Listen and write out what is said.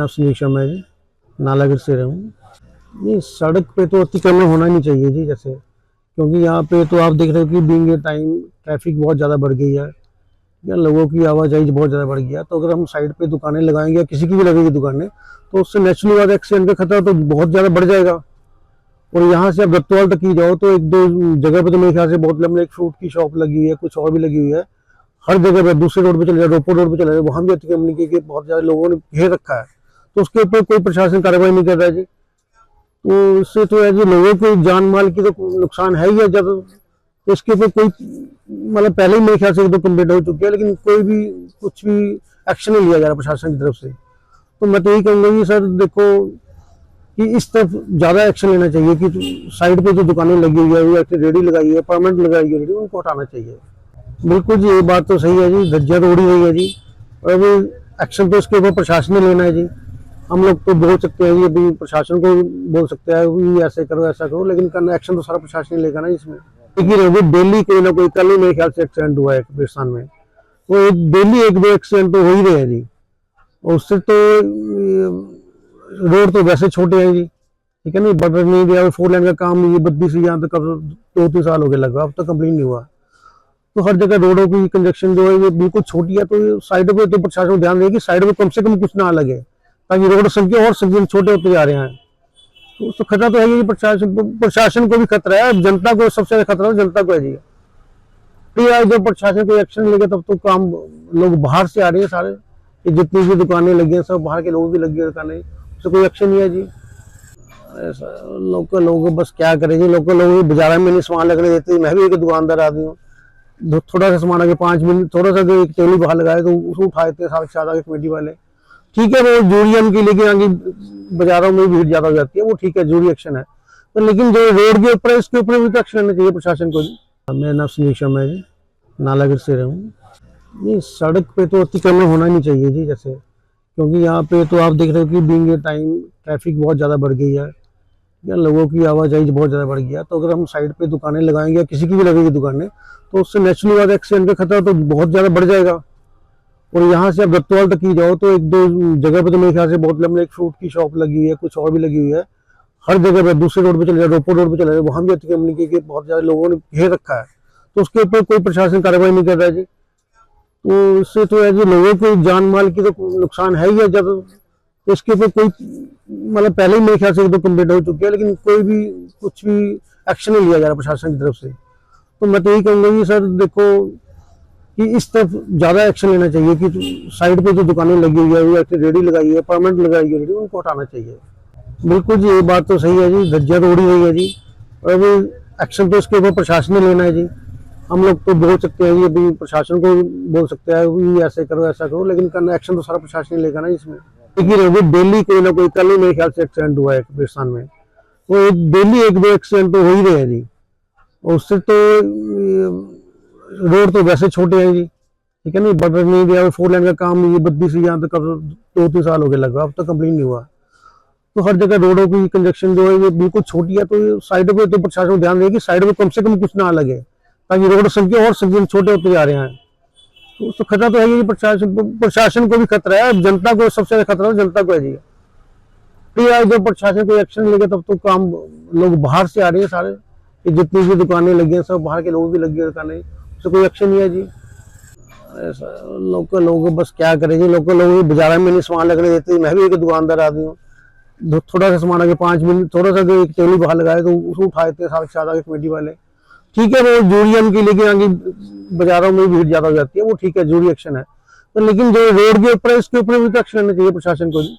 नाम सुनील शर्मा है जी, नालागढ़ से रहूँ। नहीं, सड़क पे तो अतिक्रमण होना नहीं चाहिए जी, जैसे क्योंकि यहाँ पे तो आप देख रहे हो कि बीइंग ए टाइम ट्रैफिक बहुत ज़्यादा बढ़ गई है या लोगों की आवाजाही बहुत ज़्यादा बढ़ गया। तो अगर हम साइड पे दुकानें लगाएंगे या किसी की भी लगेगी दुकानें, तो उससे नेचुरली बात एक्सीडेंट का खतरा तो बहुत ज़्यादा बढ़ जाएगा। और यहाँ से आप दत्तवाल तक की जाओ तो एक दो जगह पे तो मेरे ख्याल से बहुत लंबी एक फ्रूट की शॉप लगी हुई है, कुछ और भी लगी हुई है। हर जगह पे दूसरे रोड पे चले जाओ, रोपड़ रोड पे चले जाओ, वहाँ भी अतिक्रमण की बहुत ज़्यादा लोगों ने घेर रखा है। तो उसके ऊपर कोई प्रशासन कार्रवाई नहीं कर रहा है जी। तो इससे तो है जी, लोगों को जान माल की तो नुकसान है ही है। जब तो इसके ऊपर कोई मतलब पहले ही मेरे ख्याल से तो कंप्लेंट हो चुकी है, लेकिन कोई भी कुछ भी एक्शन नहीं लिया जा रहा प्रशासन की तरफ से। तो मैं तो यही कहूँगा कि सर देखो कि इस तरफ ज़्यादा एक्शन लेना चाहिए कि साइड पे जो दुकानें लगी हुई है या रेडी लगाई है, परमानेंट लगाई है रेडी, उनको हटाना चाहिए। बिल्कुल जी, ये बात तो सही है जी, धज्जियां तो उड़ी हुई है जी। और अभी एक्शन तो इसके ऊपर प्रशासन ने लेना है जी। हम लोग तो बोल सकते हैं जी, अभी प्रशासन को बोल सकते हैं कि ऐसे करो ऐसा करो, लेकिन करना एक्शन तो सारा प्रशासन ने लेगा ना इसमें। देखिए डेली कोई ना कोई, कल ही मेरे ख्याल से एक्सीडेंट हुआ है कब्रिस्तान में, तो डेली एक दो एक्सीडेंट तो हो ही रहे हैं जी। और उससे तो रोड तो वैसे छोटे हैं जी, ठीक है, नहीं बढ़ नहीं दिया। 4 लेन का काम ये 32 यहाँ तक 2-3 साल हो गए लगभग, अब तक कंप्लीट नहीं हुआ। तो हर जगह रोडों की कंजक्शन जो है ये बिल्कुल छोटी है। तो साइडों पे तो प्रशासन को ध्यान देगी कि साइड में कम से कम कुछ ना लगे, ताकि रोड संख्या और संख्या छोटे होते जा रहे हैं। तो उसको खतरा तो है ही, प्रशासन को भी खतरा है, जनता को सबसे ज्यादा खतरा जनता को है जी। तो यार जब प्रशासन कोई एक्शन लेगा तब तो काम, लोग बाहर से आ रहे हैं सारे, कि जितनी भी दुकानें लगी हैं सब बाहर के लोग भी लगी है दुकानें, उससे कोई एक्शन नहीं है जी। लोकल लोग बस क्या करें जी, लोकल लोग बाजार में नहीं सामान लगने देते। मैं भी एक दुकानदार आदमी हूँ, थोड़ा सा सामान आगे 5 मिनट थोड़ा सा एक टेली बाहर लगाए तो उसको उठा देते हैं सारे कमेटी वाले। ठीक है, वो जूरी के लेके आगे बाजारों में भीड़ ज्यादा हो जाती है, वो ठीक है, जूरी एक्शन है। तो लेकिन जो रोड के ऊपर है इसके ऊपर भी तो एक्शन लेना चाहिए प्रशासन को जी। मेरा नाम सुनील शर्मा है जी, नालागढ़ से रहूँ। नहीं, सड़क पे तो अतिक्रमण होना नहीं चाहिए जी, जैसे क्योंकि यहाँ पे तो आप देख रहे हो कि बीइंग ए टाइम ट्रैफिक बहुत ज़्यादा बढ़ गई है या लोगों की आवाजाही बहुत ज़्यादा बढ़ गया। तो अगर हम साइड पे दुकानें लगाएंगे या किसी की भी लगेगी दुकानें, तो उससे नेचुरली बात एक्सीडेंट का खतरा तो बहुत ज़्यादा बढ़ जाएगा। और यहाँ से आप दत्तवाल तक की जाओ तो एक दो जगह पे तो मेरे ख्याल से बहुत लंबी एक फ्रूट की शॉप लगी हुई है, कुछ और भी लगी हुई है। हर जगह पे दूसरे रोड पे चले जाओ, रोपड़ रोड पे चले जाओ, वहाँ भी अतिक्रमण की बहुत ज़्यादा लोगों ने घेर रखा है। तो उसके ऊपर कोई प्रशासन कार्रवाई नहीं कर रहा है जी। तो इससे तो है जी, लोगों को जान माल की तो नुकसान है ही है। जब तो इसके ऊपर कोई मतलब पहले ही मेरे ख्याल से तो कंप्लेंट हो चुकी है, लेकिन कोई भी कुछ भी एक्शन नहीं लिया जा रहा प्रशासन की तरफ से। तो मैं तो यही कहूँगा कि सर देखो कि इस तरफ ज़्यादा एक्शन लेना चाहिए कि साइड पे जो दुकानें लगी हुई है या रेडी लगाई है, परमानेंट लगाई है रेडी, उनको हटाना चाहिए। बिल्कुल जी, ये बात तो सही है जी, धज्जियां तो उड़ी हुई है जी। और अभी एक्शन तो इसके ऊपर प्रशासन ने लेना है जी। हम लोग तो बोल सकते हैं जी, अभी प्रशासन को बोल सकते हैं कि ऐसे करो ऐसा करो, लेकिन करना एक्शन तो सारा प्रशासन ने लेगा ना इसमें। देखिए डेली कोई ना कोई, कल ही मेरे ख्याल से एक्सीडेंट हुआ है कब्रिस्तान में, तो डेली एक दो एक्सीडेंट तो हो ही रहे हैं जी। और उससे तो रोड तो वैसे छोटे हैं जी, ठीक है, नहीं बढ़ नहीं दिया। 4 लेन का काम ये 32 यहाँ तक 2-3 साल हो गए लगभग, अब तक कंप्लीट नहीं हुआ। तो हर जगह रोडों की कंजक्शन जो है ये बिल्कुल छोटी है। तो साइडों पे तो प्रशासन को ध्यान देगी कि साइड में कम से कम कुछ ना लगे, ताकि रोड संख्या और संख्या छोटे होते जा रहे हैं। तो उसको खतरा तो है ही, प्रशासन को भी खतरा है, जनता को सबसे ज्यादा खतरा जनता को है जी। तो यार जब प्रशासन कोई एक्शन लेगा तब तो काम, लोग बाहर से आ रहे हैं सारे, कि जितनी भी दुकानें लगी हैं सब बाहर के लोग भी लगी है दुकानें, उससे कोई एक्शन नहीं है जी। लोकल लोग बस क्या करें जी, लोकल लोग बाजार में नहीं सामान लगने देते। मैं भी एक दुकानदार आदमी हूँ, थोड़ा सा सामान आगे 5 मिनट थोड़ा सा एक टेली बाहर लगाए तो उसको उठा देते हैं सारे कमेटी वाले। ठीक है, वो जूरी के लेके आगे बाजारों में भीड़ ज्यादा हो जाती है, वो ठीक है, जूरी एक्शन है। तो लेकिन जो रोड के ऊपर है इसके ऊपर भी तो एक्शन लेना चाहिए प्रशासन को जी।